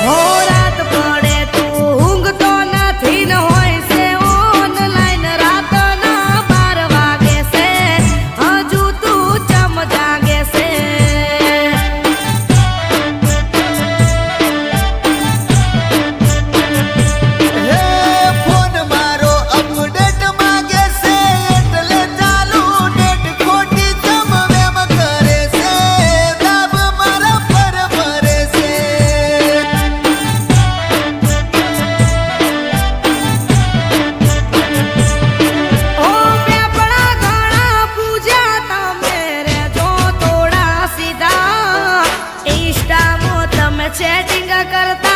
હો રાત પડે તું ઊંઘતો નથી ને હોય છે ઓનલાઈન રાતના 12 વાગે છે હજુ તું ચમ જાગે છે ફોન મારો અપડેટ માંગે છે એટલે ચાલુ ડેટ ખોટી જમ વેમ કરે છે દાબ મારા પર ભરે છે ઓ પેપડા ઘણા પૂજા તમે રે જો થોડા સીધા ઇન્સ્ટામાં તમે ચેટિંગ કરતા